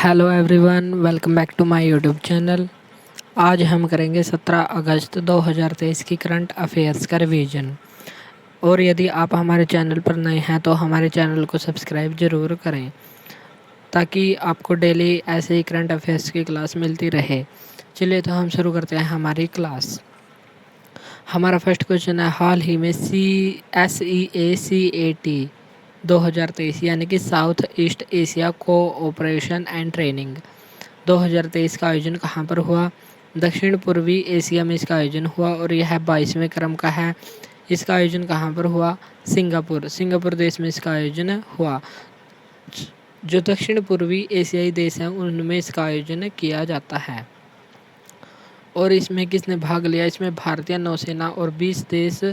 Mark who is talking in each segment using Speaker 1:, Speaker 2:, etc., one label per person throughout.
Speaker 1: Hello everyone, welcome back to my YouTube channel. आज हम करेंगे 17 अगस्त 2023 की करंट अफेयर्स का रिवीजन। और यदि आप हमारे चैनल पर नए हैं तो हमारे चैनल को सब्सक्राइब ज़रूर करें ताकि आपको डेली ऐसे ही करंट अफेयर्स की क्लास मिलती रहे। चलिए तो हम शुरू करते हैं हमारी क्लास। हमारा फर्स्ट क्वेश्चन है, हाल ही में SEACAT 2023 यानी कि south east Asia cooperation and training 2023 का आयोजन कहाँ पर हुआ? दक्षिण पूर्वी एशिया में इसका आयोजन हुआ और यह 22वें क्रम का है। इसका आयोजन कहाँ पर हुआ? सिंगापुर देश में इसका आयोजन हुआ। जो दक्षिण पूर्वी एशियाई देश हैं उनमें इसका आयोजन किया जाता है। और इसमें किसने भाग लिया? इसमें भारतीय नौसेना और 20 देश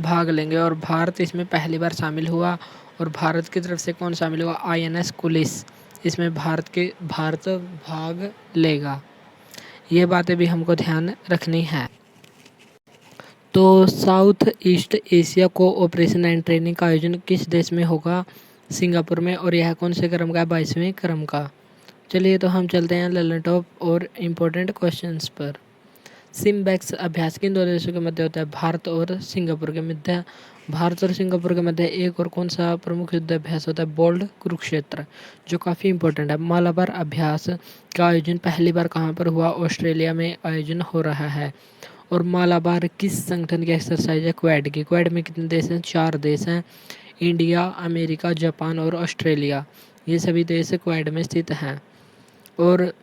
Speaker 1: भाग लेंगे और भारत इसमें पहली बार शामिल हुआ। और भारत की तरफ से कौन शामिल हुआ? INS कुलिस। इसमें भारत भाग लेगा। ये बातें भी हमको ध्यान रखनी है। तो south east Asia cooperation and training का आयोजन किस देश में होगा? सिंगापुर में। और यह कौन से क्रम का है? 22वें क्रम का। चलिए तो हम चलते हैं ललन टॉप और इम्पोर्टेंट क्वेश्चंस पर। सिम्बैक्स अभ्यास किन दो देशों के मध्य होता है? भारत और सिंगापुर के मध्य। भारत और सिंगापुर के मध्य एक और कौन सा प्रमुख युद्ध अभ्यास होता है? बोल्ड कुरुक्षेत्र, जो काफ़ी इंपॉर्टेंट है। मालाबार अभ्यास का आयोजन पहली बार कहाँ पर हुआ? ऑस्ट्रेलिया में आयोजन हो रहा है। और मालाबार किस संगठन की एक्सरसाइज है? क्वेड की। क्वेड में कितने देश हैं? 4 देश हैं, इंडिया, अमेरिका, जापान और ऑस्ट्रेलिया। ये सभी देश क्वेड में स्थित हैं। और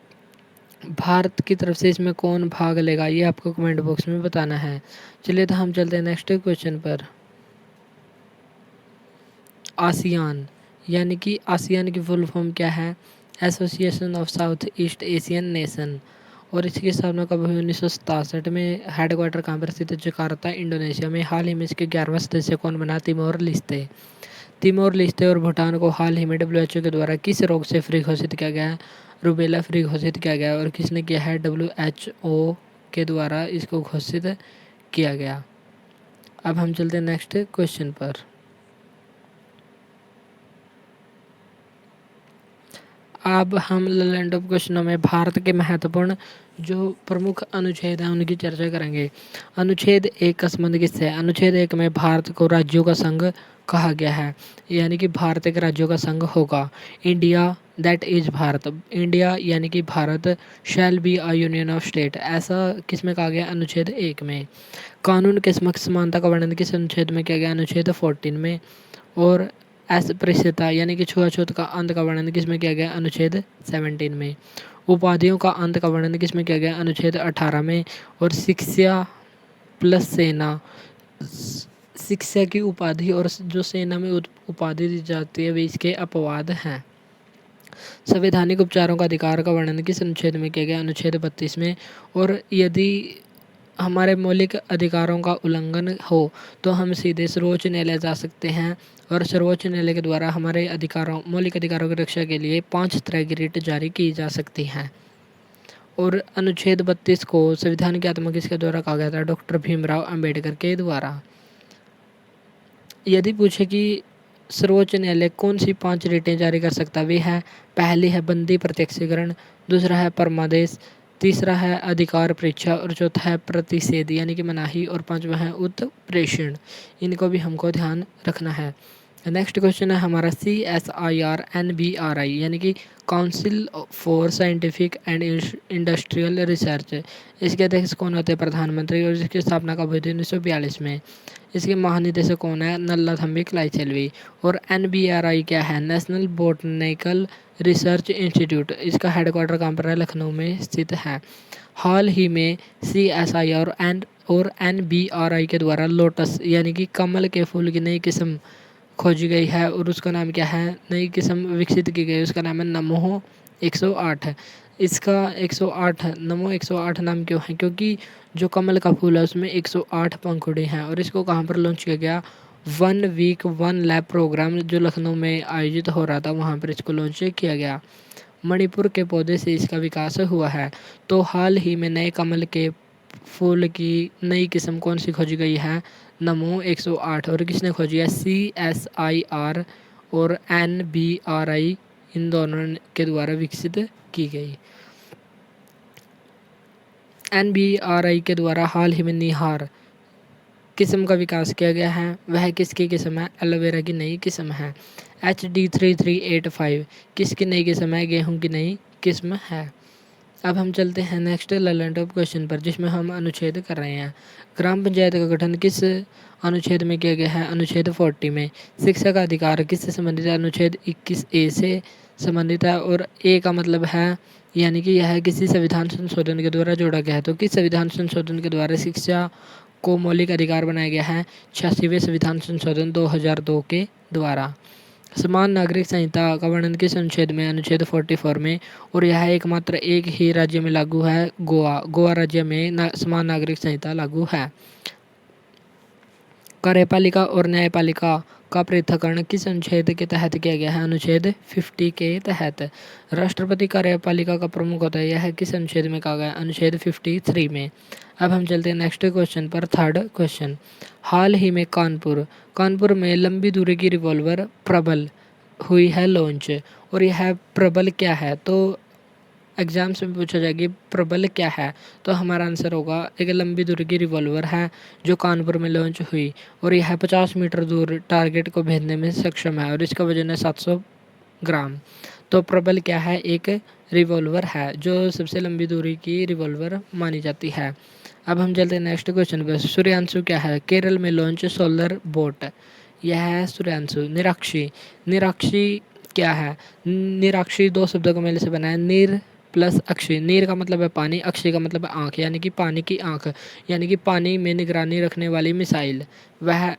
Speaker 1: भारत की तरफ से इसमें कौन भाग लेगा ये आपको कमेंट बॉक्स में बताना है। चलिए तो हम चलते हैं नेक्स्ट क्वेश्चन पर। आसियान यानी कि आसियान की फुल फॉर्म क्या है? Association of south east Asian nation. और इसकी स्थापना कब हुई? 1967 में। हेडक्वार्टर कहाँ पर स्थित है? जकार्ता, इंडोनेशिया में। हाल ही में इसके 11वां सदस्य कौन बना? Timor Leste. तिमोर लेस्ते और भूटान को हाल ही में WHO के द्वारा किस रोग से फ्री घोषित किया गया है? रूबेला फ्री घोषित किया गया। और किसने किया है? WHO के द्वारा इसको घोषित किया गया। अब हम चलते हैं नेक्स्ट क्वेश्चन पर। अब हम लैंड ऑफ क्वेश्चनों में भारत के महत्वपूर्ण जो प्रमुख अनुच्छेद हैं उनकी चर्चा करेंगे। अनुच्छेद 1 का संबंध किससे है? अनुच्छेद 1 में भारत को राज्यों का संघ कहा गया है, यानी कि भारत एक राज्यों का संघ होगा। India that is Bharat, India यानी कि Bharat shall be a union of state, ऐसा किस में कहा गया? अनुच्छेद 1 में। कानून के समक्ष समानता का वर्णन किस अनुच्छेद में किया गया? अनुच्छेद 14 में। और अस्पृश्यता यानी कि छुआछूत का अंत का वर्णन किस में किया गया? अनुच्छेद 17 में। उपाधियों का अंत का वर्णन किस में किया गया? अनुच्छेद 18 में। और शिक्षा प्लस सेना, शिक्षा की उपाधि और जो सेना में उपाधि दी जाती है वे इसके अपवाद हैं। संवैधानिक उपचारों का अधिकार का वर्णन किस अनुच्छेद में किया गया? अनुच्छेद 32 में। और यदि हमारे मौलिक अधिकारों का उल्लंघन हो तो हम सीधे सर्वोच्च न्यायालय जा सकते हैं। और सर्वोच्च न्यायालय के द्वारा हमारे मौलिक अधिकारों की रक्षा के लिए 5 तरह की रिट जारी की जा सकती हैं। और अनुच्छेद 32 को संविधान की आत्मा किसके द्वारा कहा गया था? डॉक्टर भीमराव अंबेडकर के द्वारा। यदि पूछे कि सर्वोच्च न्यायालय कौन सी 5 रिटें जारी कर सकता है, वे है, पहली है बंदी प्रत्यक्षीकरण, दूसरा है परमादेश, तीसरा है अधिकार परीक्षा और चौथा है प्रतिषेध यानी कि मनाही और पांचवा है उत्प्रेषण। इनको भी हमको ध्यान रखना है। नेक्स्ट क्वेश्चन है हमारा CSIR-NBRI यानी कि council for scientific and industrial research. इसके अध्यक्ष कौन होते हैं? प्रधानमंत्री। और इसकी स्थापना कब हुई थी? 1942 में। इसके महानिदेशक कौन है? नल्लाथम्बी क्लाइचेल्वी। और NBRI क्या है? National botanical research institute. इसका हेडक्वार्टर कहाँ पर है? लखनऊ में स्थित है। हाल ही में CSIR और NBRI के द्वारा लोटस यानी कि कमल के फूल की नई किस्म खोजी गई है और उसका नाम क्या है? नई किस्म विकसित की गई, उसका नाम है नमो 108। इसका 108 नमो 108 नाम क्यों है? क्योंकि जो कमल का फूल है उसमें 108 पंखुड़ी हैं। और इसको कहाँ पर लॉन्च किया गया? 1 वीक 1 लैब प्रोग्राम जो लखनऊ में आयोजित हो रहा था वहाँ पर इसको लॉन्च किया गया। मणिपुर के पौधे से इसका विकास हुआ है। तो हाल ही में नए कमल के फूल की नई किस्म कौन सी खोजी गई है? नमो 108। और किसने खोजी है? CSIR और NBRI इन दोनों के द्वारा विकसित की गई। NBRI के द्वारा हाल ही में निहार किस्म का विकास किया गया है, वह किसकी किस्म है? एलोवेरा की नई किस्म है। HD3385 किसकी नई किस्म है? गेहूं की नई किस्म है। अब हम चलते हैं नेक्स्ट लर्न टॉप क्वेश्चन पर, जिसमें हम अनुच्छेद कर रहे हैं। ग्राम पंचायत का गठन किस अनुच्छेद में किया गया है? अनुच्छेद 40 में। शिक्षा का अधिकार किससे संबंधित है? अनुच्छेद 21A से संबंधित है। और ए का मतलब है यानी कि यह किसी संविधान संशोधन के द्वारा जोड़ा गया है। तो किस संविधान संशोधन के द्वारा शिक्षा को मौलिक अधिकार बनाया गया है? 86वें संविधान संशोधन 2002 के द्वारा। समान नागरिक संहिता का वर्णन किस अनुच्छेद में? अनुच्छेद 44 में। और यह एकमात्र एक ही राज्य में लागू है, गोवा राज्य में समान नागरिक संहिता लागू है। कार्यपालिका और न्यायपालिका का पृथक्करण किस अनुच्छेद के तहत किया गया है? अनुच्छेद 50 के तहत। राष्ट्रपति कार्यपालिका का प्रमुख होता है, यह किस अनुच्छेद में कहा गया? अनुच्छेद 53 में। अब हम चलते हैं नेक्स्ट क्वेश्चन पर, थर्ड क्वेश्चन। हाल ही में कानपुर में लंबी दूरी की रिवॉल्वर प्रबल हुई है लॉन्च। और यह प्रबल क्या है? तो एग्जाम्स में पूछा जाएगी प्रबल क्या है, तो हमारा आंसर होगा एक लंबी दूरी की रिवॉल्वर है जो कानपुर में लॉन्च हुई। और यह 50 मीटर दूर टारगेट को भेजने में सक्षम है और इसका वजन है 700 ग्राम। तो प्रबल क्या है? एक रिवॉल्वर है जो सबसे लंबी दूरी की रिवॉल्वर मानी जाती है। अब हम चलते हैं नेक्स्ट क्वेश्चन पर। सूर्यांशु क्या है? केरल में लॉन्च सोलर बोट, यह है सूर्यांशु। निराक्षी क्या है? निराक्षी दो शब्दों का मेल से बना है, नीर प्लस अक्षी। नीर का मतलब है पानी, अक्षी का मतलब है आँख, यानी कि पानी की आँख, यानी कि पानी में निगरानी रखने वाली मिसाइल, वह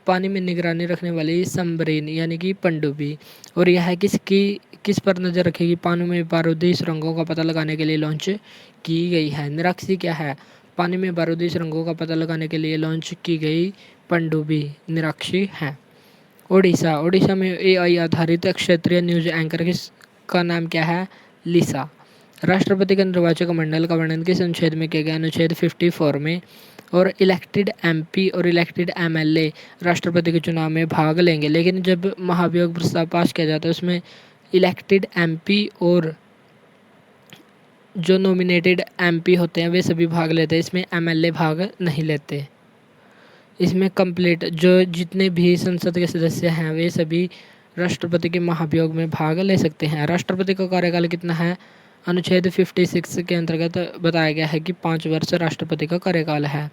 Speaker 1: पानी में निगरानी रखने वाली सबमरीन यानी कि पनडुब्बी। और यह किस पर नज़र रखेगी? पानी में बारूदी सुरंगों का पता लगाने के लिए लॉन्च की गई है। निराक्षी क्या है? पानी में बारूदी सुरंगों का पता लगाने के लिए लॉन्च की गई पनडुब्बी निराक्षी है। ओडिशा में AI आधारित क्षेत्रीय न्यूज एंकर का नाम क्या है? लिसा। राष्ट्रपति का निर्वाचक मंडल का वर्णन किस अनुच्छेद में किया गया? अनुच्छेद 54 में। और इलेक्टेड MP और इलेक्टेड MLA राष्ट्रपति के चुनाव में भाग लेंगे, लेकिन जब महाभियोग प्रस्ताव पास किया जाता है उसमें इलेक्टेड MP और जो नॉमिनेटेड MP होते हैं वे सभी भाग लेते हैं, इसमें MLA भाग नहीं लेते। इसमें कंप्लीट जो जितने भी संसद के सदस्य हैं वे सभी राष्ट्रपति के महाभियोग में भाग ले सकते हैं। राष्ट्रपति का कार्यकाल कितना है? अनुच्छेद 56 के अंतर्गत बताया गया है कि 5 वर्ष राष्ट्रपति का कार्यकाल है।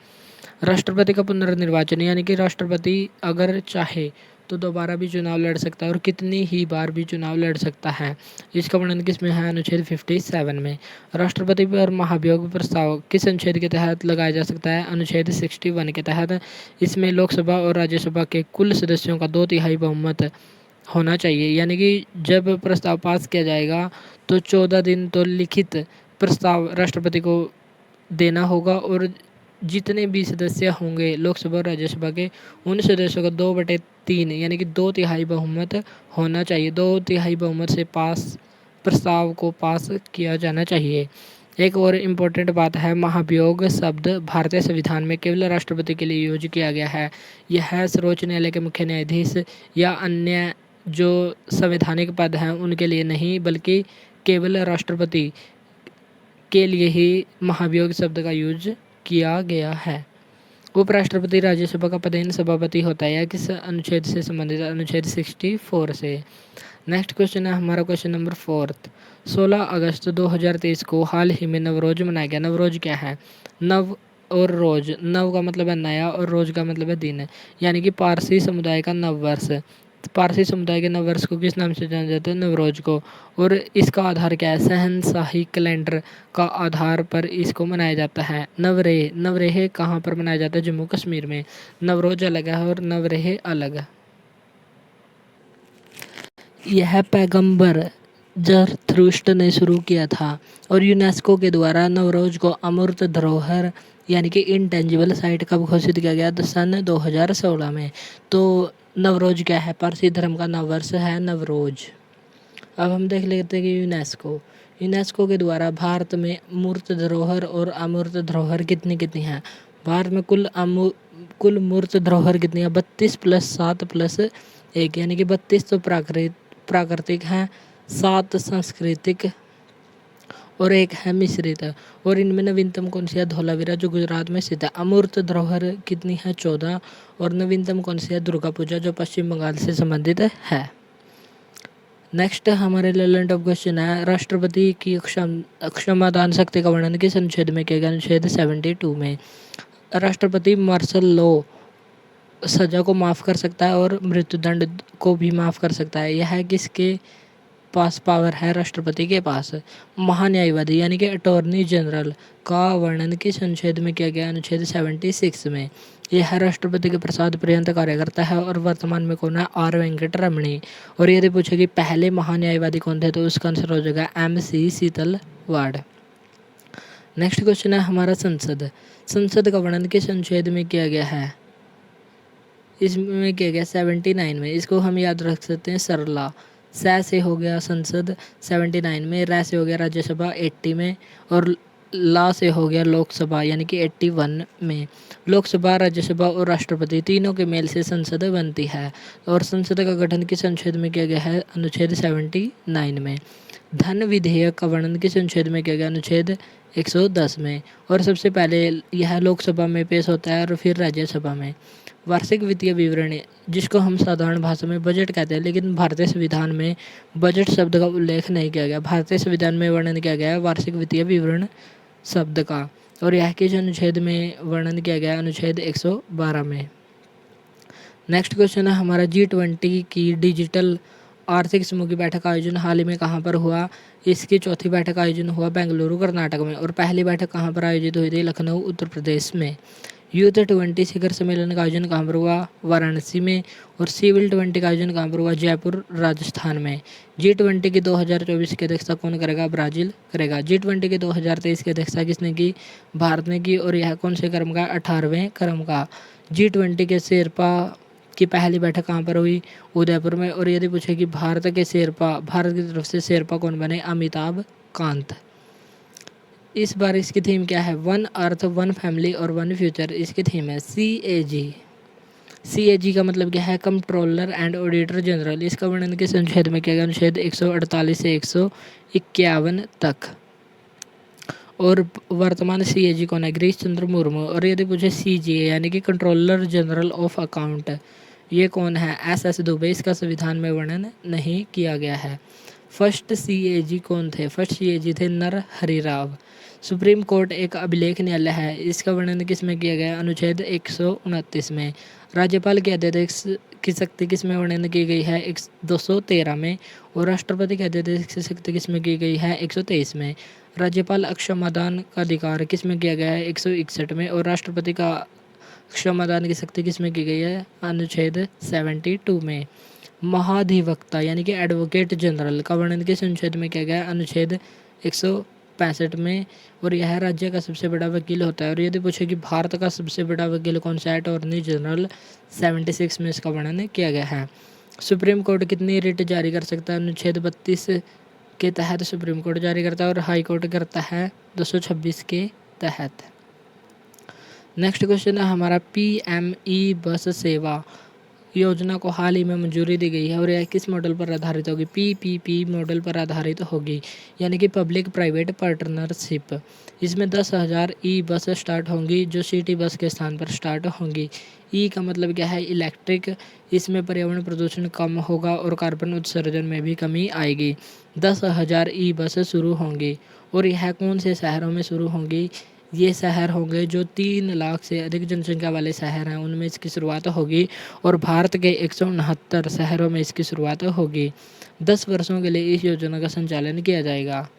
Speaker 1: राष्ट्रपति का पुनर्निर्वाचन यानी कि राष्ट्रपति अगर चाहे तो दोबारा भी चुनाव लड़ सकता है और कितनी ही बार भी चुनाव लड़ सकता है। इसका वर्णन किस में है? अनुच्छेद 57 में। राष्ट्रपति पर महाभियोग प्रस्ताव किस अनुच्छेद के तहत लगाया जा सकता है? अनुच्छेद 61 के तहत। इसमें लोकसभा और राज्यसभा के कुल सदस्यों का 2/3 बहुमत होना चाहिए, यानी कि जब प्रस्ताव पास किया जाएगा तो 14 दिन तो लिखित प्रस्ताव राष्ट्रपति को देना होगा और जितने भी सदस्य होंगे लोकसभा और राज्यसभा के उन सदस्यों का 2/3 यानी कि 2/3 बहुमत होना चाहिए। 2/3 बहुमत से प्रस्ताव को पास किया जाना चाहिए। एक और इम्पोर्टेंट बात है, महाभियोग शब्द भारतीय संविधान में केवल राष्ट्रपति के लिए यूज किया गया है। यह सर्वोच्च न्यायालय के मुख्य न्यायाधीश या अन्य जो संवैधानिक पद हैं उनके लिए नहीं, बल्कि केवल राष्ट्रपति के लिए ही महाभियोग शब्द का यूज किया गया है। उपराष्ट्रपति राज्यसभा का पदेन सभापति होता है, या किस अनुच्छेद से संबंधित है? अनुच्छेद 64 से। नेक्स्ट क्वेश्चन है हमारा क्वेश्चन नंबर 4। 16 अगस्त 2023 को हाल ही में नवरोज मनाया गया। नवरोज क्या है? नव और रोज, नव का मतलब है नया और रोज का मतलब है दिन, यानी कि पारसी समुदाय का नव वर्ष। पारसी समुदाय के नव वर्ष को किस नाम से जाना जाता है? नवरोज को। और इसका आधार क्या है? शहंशाही कैलेंडर का आधार पर इसको मनाया जाता है। नवरेह कहाँ पर मनाया जाता है? जम्मू कश्मीर में। नवरोज अलग है और नवरेह अलग है। यह पैगंबर ज़रथुस्त्र ने शुरू किया था और यूनेस्को के द्वारा नवरोज को अमूर्त धरोहर यानी कि इंटेंजिबल साइट कब घोषित किया गया? सन 2016 में। तो नवरोज क्या है? पारसी धर्म का नववर्ष है नवरोज। अब हम देख लेते हैं कि यूनेस्को के द्वारा भारत में मूर्त धरोहर और अमूर्त धरोहर कितनी हैं? भारत में कुल मूर्त धरोहर कितनी है? 32 + 7 + 1 यानी कि 32 तो प्राकृतिक हैं, 7 सांस्कृतिक और 1 है मिश्रित। और इनमें नवीनतम कौन सी है? धौलावीरा जो गुजरात में स्थित है। अमूर्त धरोहर कितनी है? 14। और नवीनतम कौन सी है? दुर्गा पूजा जो पश्चिम बंगाल से संबंधित है। नेक्स्ट हमारे लेवल ऑफ क्वेश्चन है, राष्ट्रपति की क्षमादान शक्ति का वर्णन किस अनुच्छेद में किया गया? अनुच्छेद 72 में। राष्ट्रपति मार्शल लॉ सजा को माफ़ कर सकता है और मृत्युदंड को भी माफ़ कर सकता है। यह किसके पास पावर है? राष्ट्रपति के पास। महान्यायवादी यानी कि अटॉर्नी जनरल का वर्णन किस अनुच्छेद में किया गया? अनुच्छेद 76 में। यह राष्ट्रपति के प्रसाद पर्यंत कार्य करता है और वर्तमान में कौन है? आर वेंकट रमणी। और यदि पूछे कि पहले महान्यायवादी कौन थे, तो उसका आंसर हो जाएगा MC सीतलवाड़। नेक्स्ट क्वेश्चन है हमारा संसद। संसद का वर्णन किस अनुच्छेद में किया गया है? इसमें किया गया 79 में। इसको हम याद रख सकते हैं सरला। से हो गया संसद 79 में, रै से हो गया राज्यसभा 80 में, और ला से हो गया लोकसभा यानी कि 81 में। लोकसभा, राज्यसभा और राष्ट्रपति तीनों के मेल से संसद बनती है। और संसद का गठन किस अनुच्छेद में किया गया है? अनुच्छेद 79 में। धन विधेयक का वर्णन किस अनुच्छेद में किया गया? अनुच्छेद 110 में। और सबसे पहले यह लोकसभा में पेश होता है और फिर राज्यसभा में। वार्षिक वित्तीय विवरण, जिसको हम साधारण भाषा में बजट कहते हैं, लेकिन भारतीय संविधान में बजट शब्द का उल्लेख नहीं किया गया। भारतीय संविधान में वर्णन किया गया है वार्षिक वित्तीय विवरण शब्द का, और यह किस अनुच्छेद में वर्णन किया गया? अनुच्छेद 112 में। नेक्स्ट क्वेश्चन है हमारा, G20 की डिजिटल आर्थिक समूह की बैठक का आयोजन हाल ही में कहाँ पर हुआ? इसकी चौथी बैठक का आयोजन हुआ बेंगलुरु कर्नाटक में। और पहली बैठक कहाँ पर आयोजित हुई थी? लखनऊ उत्तर प्रदेश में। यूथ 20 शिखर सम्मेलन का आयोजन कहाँ पर हुआ? वाराणसी में। और सिविल 20 का आयोजन कहाँ पर हुआ? जयपुर राजस्थान में। G20 की 2024 की अध्यक्षता कौन करेगा? ब्राज़ील करेगा। G20 की 2023 की अध्यक्षता किसने की? भारत ने की। और यह कौन से क्रम का? 18वें क्रम का। G20 के शेरपा की पहली बैठक कहाँ पर हुई? उदयपुर में। और यदि पूछे कि भारत के शेरपा, भारत की तरफ से शेरपा कौन बने? अमिताभ कांत। इस बार इसकी थीम क्या है? वन अर्थ, वन फैमिली और वन फ्यूचर इसकी थीम है। CAG का मतलब क्या है? Controller and auditor general. इसका वर्णन किस अनुच्छेद में किया गया? अनुच्छेद 148 से 151 तक। और वर्तमान CAG कौन है? गिरीश चंद्र मुर्मू। और यदि पूछे CGA यानी कि कंट्रोलर जनरल ऑफ अकाउंट, ये कौन है? SS दुबे। इसका संविधान में वर्णन नहीं किया गया है। फर्स्ट CAG कौन थे? फर्स्ट CAG थे नर हरि राव। सुप्रीम कोर्ट एक अभिलेख न्यायालय है। इसका वर्णन किस में किया गया? अनुच्छेद 129 में। राज्यपाल के अध्यादेश की शक्ति किस में वर्णन की गई है? 213 में। और राष्ट्रपति के अध्यादेश की शक्ति किस में की गई है? 123 में। राज्यपाल क्षमादान का अधिकार किस में किया गया है? 161 में। और राष्ट्रपति का क्षमादान की शक्ति किस में की गई है? अनुच्छेद 72 में। महाधिवक्ता यानी कि एडवोकेट जनरल का वर्णन किस अनुच्छेद में किया गया? अनुच्छेद 165 में। और यह राज्य का सबसे बड़ा वकील होता है। और यदि पूछे कि भारत का सबसे बड़ा वकील कौन सा है? अटॉर्नी जनरल 76 में इसका वर्णन किया गया है। सुप्रीम कोर्ट कितनी रिट जारी कर सकता है? अनुच्छेद 32 के तहत सुप्रीम कोर्ट जारी करता है और हाई कोर्ट करता है 226 के तहत। नेक्स्ट क्वेश्चन है हमारा, PME बस सेवा योजना को हाल ही में मंजूरी दी गई है और यह किस मॉडल पर आधारित होगी? PPP मॉडल पर आधारित होगी, यानी कि पब्लिक प्राइवेट पार्टनरशिप। इसमें 10,000 ई बस स्टार्ट होंगी जो सिटी बस के स्थान पर स्टार्ट होंगी। ई का मतलब क्या है? इलेक्ट्रिक। इसमें पर्यावरण प्रदूषण कम होगा और कार्बन उत्सर्जन में भी कमी आएगी। 10,000 ई बस शुरू होंगी। और यह कौन से शहरों में शुरू होंगी? ये शहर होंगे जो 3 लाख से अधिक जनसंख्या वाले शहर हैं, उनमें इसकी शुरुआत होगी। और भारत के 169 शहरों में इसकी शुरुआत होगी। 10 वर्षों के लिए इस योजना का संचालन किया जाएगा।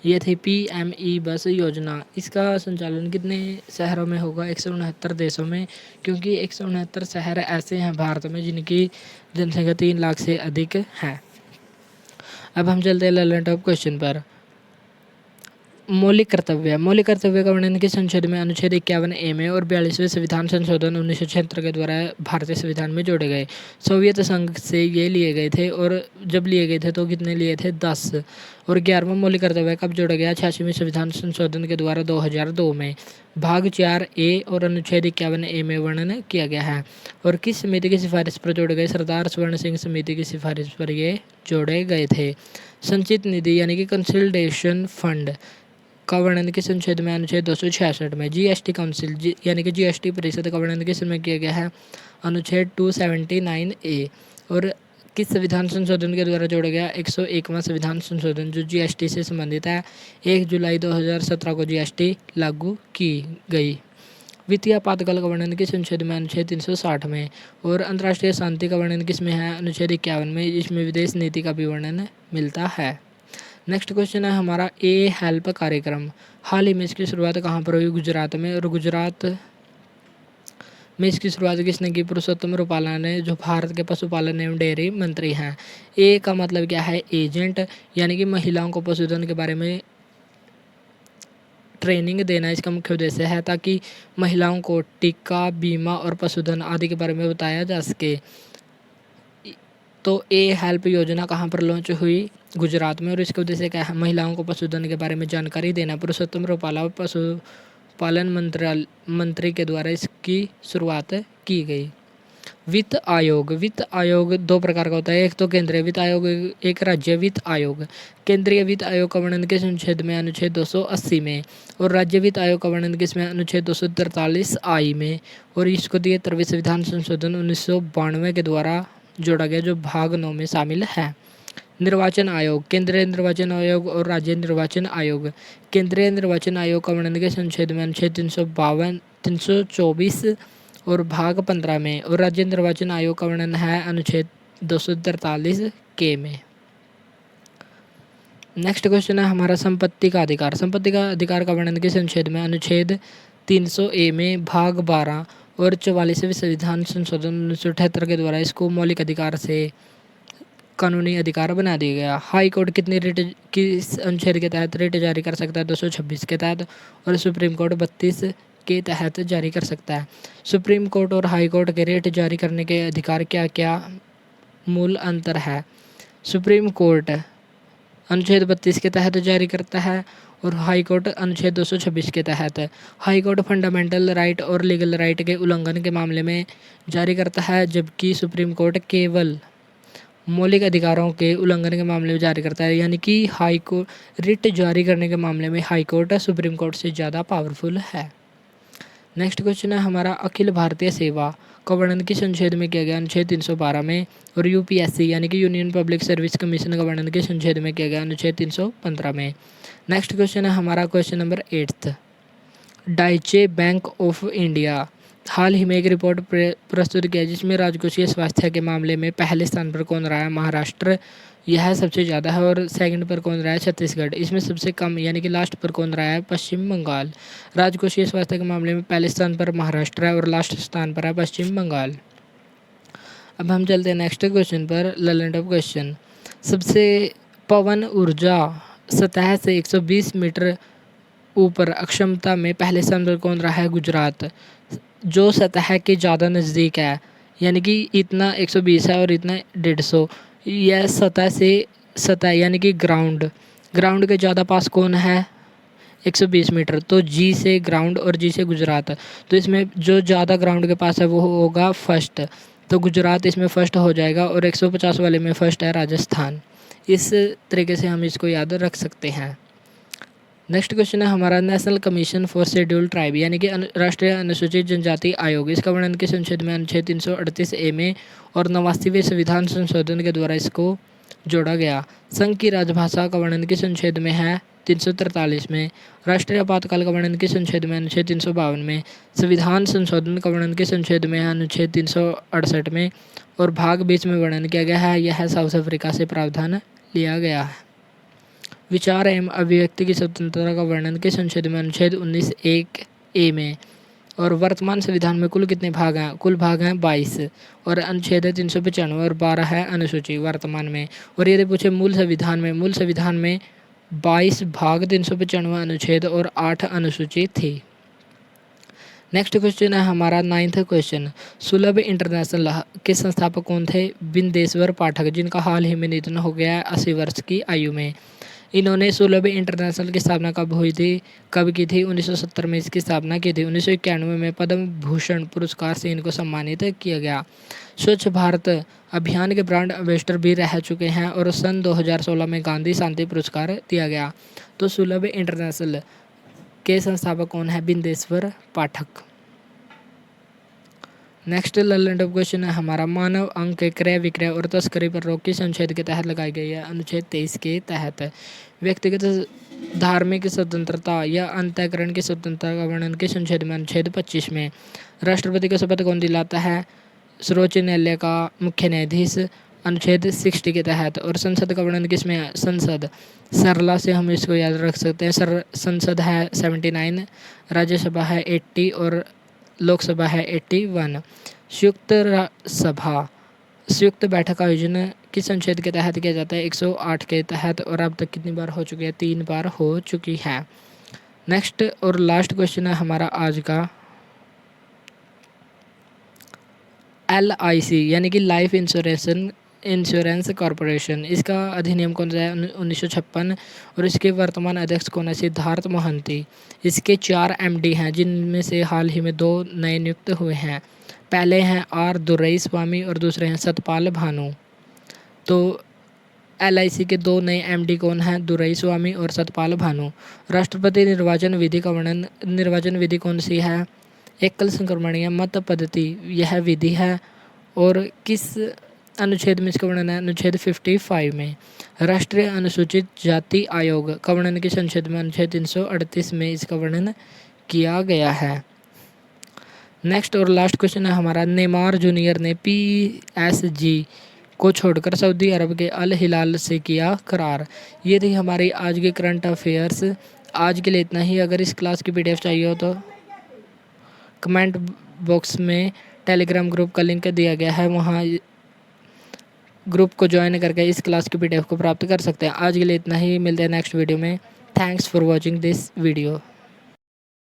Speaker 1: ये थी PME बस योजना। इसका संचालन कितने शहरों में होगा? 169 देशों में, क्योंकि 169 शहर ऐसे हैं भारत में जिनकी जनसंख्या 3 लाख से अधिक है। अब हम चलते हैं लेवल टॉप क्वेश्चन पर। मौलिक कर्तव्य का वर्णन किस अनुच्छेद में? अनुच्छेद 51A में। और 42वें संविधान संशोधन 1976 के द्वारा भारतीय संविधान में जोड़े गए। सोवियत संघ से ये लिए गए थे, और जब लिए गए थे तो कितने लिए थे? 10। और 11वां मौलिक कर्तव्य कब जोड़ा गया? 86वें संविधान संशोधन के द्वारा 2002 में। भाग 4A और अनुच्छेद 51A में वर्णन किया गया है। और किस समिति की सिफारिश पर जोड़े गए? सरदार स्वर्ण सिंह समिति की सिफारिश पर ये जोड़े गए थे। संचित निधि यानी कि कंसोलिडेशन फंड का वर्णन किस अनुच्छेद में? अनुच्छेद 266 में। जीएसटी काउंसिल यानी कि जीएसटी परिषद का वर्णन किस में किया गया है? अनुच्छेद 279A। और किस संविधान संशोधन के द्वारा जोड़ा गया? 101वां संविधान संशोधन जो जीएसटी से संबंधित है। 1 जुलाई 2017 को जीएसटी लागू की गई। वित्तीय आपातकाल का वर्णन किस अनुच्छेद में? अनुच्छेद 360 में। और अंतर्राष्ट्रीय शांति का वर्णन किस में है? अनुच्छेद 51 में, जिसमें विदेश नीति का भी वर्णन मिलता है। नेक्स्ट क्वेश्चन है हमारा ए हेल्प कार्यक्रम हाल ही में इसकी शुरुआत कहाँ पर हुई? गुजरात में। और गुजरात में इसकी शुरुआत किसने की? पुरुषोत्तम रूपाला ने, जो भारत के पशुपालन एवं डेयरी मंत्री हैं। ए का मतलब क्या है? एजेंट, यानी कि महिलाओं को पशुधन के बारे में ट्रेनिंग देना इसका मुख्य उद्देश्य है, ताकि महिलाओं को टीका, बीमा और पशुधन आदि के बारे में बताया जा सके। तो ए हेल्प योजना कहाँ पर लॉन्च हुई? गुजरात में। और इसका उद्देश्य क्या है? महिलाओं को पशुधन के बारे में जानकारी देना। पुरुषोत्तम रूपाला पशुपालन मंत्री के द्वारा इसकी शुरुआत की गई। वित्त आयोग। वित्त आयोग दो प्रकार का होता है, एक तो केंद्रीय वित्त आयोग, एक राज्य वित्त आयोग। केंद्रीय वित्त आयोग का वर्णन किस अनुच्छेद में? अनुच्छेद 280 में। और राज्य वित्त आयोग का वर्णन किस में? अनुच्छेद 243I में। और इसको 73वें संविधान संशोधन 1992 के द्वारा जोड़ा गया, जो भाग 9 में शामिल है। निर्वाचन आयोग। केंद्रीय निर्वाचन आयोग और राज्य निर्वाचन आयोग। केंद्रीय निर्वाचन आयोग का वर्णन किस अनुच्छेद में? अनुच्छेद 324 और भाग 15 में। और राज्य निर्वाचन आयोग का वर्णन है अनुच्छेद 243K में। नेक्स्ट क्वेश्चन है हमारा संपत्ति का अधिकार। संपत्ति का अधिकार का वर्णन किस अनुच्छेद में? अनुच्छेद 300A में, भाग 12 और 44वें संविधान संशोधन 1978 के द्वारा इसको मौलिक अधिकार से कानूनी अधिकार बना दिया गया। हाई कोर्ट कितनी रिट किस अनुच्छेद के तहत रिट जारी कर सकता है? 226 के तहत। और सुप्रीम कोर्ट 32 के तहत जारी कर सकता है। सुप्रीम कोर्ट और हाई कोर्ट के रिट जारी करने के अधिकार क्या क्या मूल अंतर है? सुप्रीम कोर्ट अनुच्छेद 32 के तहत जारी करता है और हाई कोर्ट अनुच्छेद 226 के तहत। हाई कोर्ट फंडामेंटल राइट और लीगल राइट के उल्लंघन के मामले में जारी करता है, जबकि सुप्रीम कोर्ट केवल मौलिक अधिकारों के उल्लंघन के मामले में जारी करता है। यानी कि हाई कोर्ट रिट जारी करने के मामले में हाई कोर्ट सुप्रीम कोर्ट से ज़्यादा पावरफुल है। नेक्स्ट क्वेश्चन है हमारा अखिल भारतीय सेवा का वर्णन किस अनुच्छेद में किया गया? अनुच्छेद 312 में। और यूपीएससी यानी कि यूनियन पब्लिक सर्विस कमीशन का वर्णन किस अनुच्छेद में किया गया? अनुच्छेद 315 में। नेक्स्ट क्वेश्चन है हमारा question number 8। Deutsche bank of India हाल ही में एक रिपोर्ट प्रस्तुत किया, जिसमें राजकोषीय स्वास्थ्य के मामले में पहले स्थान पर कौन रहा है? महाराष्ट्र, यह सबसे ज़्यादा है। और सेकंड पर कौन रहा है? छत्तीसगढ़। इसमें सबसे कम यानी कि लास्ट पर कौन रहा है? पश्चिम बंगाल। राजकोषीय स्वास्थ्य के मामले में पहले स्थान पर महाराष्ट्र है और लास्ट स्थान पर है पश्चिम बंगाल। अब हम चलते हैं नेक्स्ट क्वेश्चन पर, ललन टॉप क्वेश्चन। सबसे पवन ऊर्जा सतह से 120 मीटर ऊपर अक्षमता में पहले स्थान पर कौन रहा है? गुजरात, जो सतह के ज़्यादा नज़दीक है, यानी कि इतना 120 है और इतना 150। यह सतह यानी कि ग्राउंड के ज़्यादा पास कौन है? 120 मीटर। तो जी से ग्राउंड और जी से गुजरात। तो इसमें जो ज़्यादा ग्राउंड के पास है वो होगा फर्स्ट, तो गुजरात इसमें फर्स्ट हो जाएगा। और 150 वाले में फर्स्ट है राजस्थान। इस तरीके से हम इसको याद रख सकते हैं। नेक्स्ट क्वेश्चन है हमारा national commission for scheduled tribe यानी कि राष्ट्रीय अनुसूचित जनजाति आयोग। इसका वर्णन किस अनुच्छेद में? अनुच्छेद 338A में। और 89वें संविधान संशोधन के द्वारा इसको जोड़ा गया। संघ की राजभाषा का वर्णन किस अनुच्छेद में है? 343 में। राष्ट्रीय आपातकाल का वर्णन किस अनुच्छेद में? अनुच्छेद 352 में। संविधान संशोधन का वर्णन किस अनुच्छेद में है? अनुच्छेद 368 में। और भाग 20 में वर्णन किया गया है, यह साउथ अफ्रीका से प्रावधान लिया गया है। विचार एवं अभिव्यक्ति की स्वतंत्रता का वर्णन किस अनुच्छेद में? अनुच्छेद 19(1)A में। और वर्तमान संविधान में कुल कितने भाग हैं? कुल भाग हैं 22। और अनुच्छेद है 395 और 12 है अनुसूची वर्तमान में। और यदि पूछे मूल संविधान में 22 भाग, 395 अनुच्छेद और 8 अनुसूची थी। नेक्स्ट क्वेश्चन है हमारा 9th क्वेश्चन। सुलभ इंटरनेशनल के संस्थापक कौन थे? बिंदेश्वर पाठक, जिनका हाल ही में निधन हो गया है 80 वर्ष की आयु में। इन्होंने 16वीं इंटरनेशनल की स्थापना कब की थी? 1970 में इसकी स्थापना की थी। 1991 में पद्म भूषण पुरस्कार से इनको सम्मानित किया गया। स्वच्छ भारत अभियान के ब्रांड एम्बेसडर भी रह चुके हैं और सन 2016 में गांधी शांति पुरस्कार दिया गया। तो 16वीं इंटरनेशनल के संस्थापक कौन है? बिंदेश्वर पाठक। नेक्स्ट लर्न क्वेश्चन है हमारा, मानव अंग के क्रय विक्रय और तस्करी पर रोक किस अनुच्छेद के तहत लगाई गई है? अनुच्छेद 23 के तहत। व्यक्तिगत धार्मिक स्वतंत्रता या अंतःकरण की स्वतंत्रता का वर्णन किस अनुच्छेद में? अनुच्छेद 25 में। राष्ट्रपति को शपथ कौन दिलाता है? सर्वोच्च न्यायालय का मुख्य न्यायाधीश, अनुच्छेद 60 के तहत। और संसद का वर्णन किस में? संसद, सरला से हम इसको याद रख सकते हैं। संसद है 79, राज्यसभा है 80 और लोकसभा है 81। संयुक्त बैठक का आयोजन किस अनुच्छेद के तहत किया जाता है? 108 के तहत। और अब तक कितनी बार हो चुकी है? 3 बार हो चुकी है। नेक्स्ट और लास्ट क्वेश्चन है हमारा आज का, LIC यानी कि लाइफ इंश्योरेंस कॉरपोरेशन, इसका अधिनियम कौन सा है? 1956। और इसके वर्तमान अध्यक्ष कौन है? सिद्धार्थ मोहंती। इसके 4 MD हैं, जिनमें से हाल ही में 2 नए नियुक्त हुए हैं। पहले हैं R दुरईस्वामी और दूसरे हैं सतपाल भानु। तो LIC के 2 नए MD कौन हैं? दुरईस्वामी और सतपाल भानु। राष्ट्रपति निर्वाचन विधि का वर्णन, निर्वाचन विधि कौन सी है? एकल संक्रमणीय मत पद्धति यह विधि है। और किस अनुच्छेद में इसका वर्णन है? अनुच्छेद 55 में। राष्ट्रीय अनुसूचित जाति आयोग का वर्णन किस अनुच्छेद में? अनुच्छेद 338 में इसका वर्णन किया गया है। नेक्स्ट और लास्ट क्वेश्चन है हमारा, नेमार जूनियर ने PSG को छोड़कर सऊदी अरब के अल हिलाल से किया करार। ये थी हमारी आज की करंट अफेयर्स। आज के लिए इतना ही। अगर इस क्लास की PDF चाहिए हो तो कमेंट बॉक्स में टेलीग्राम ग्रुप का लिंक दिया गया है, वहाँ ग्रुप को ज्वाइन करके इस क्लास की PDF को प्राप्त कर सकते हैं। आज के लिए इतना ही। मिलते हैं नेक्स्ट वीडियो में। Thanks for watching this video.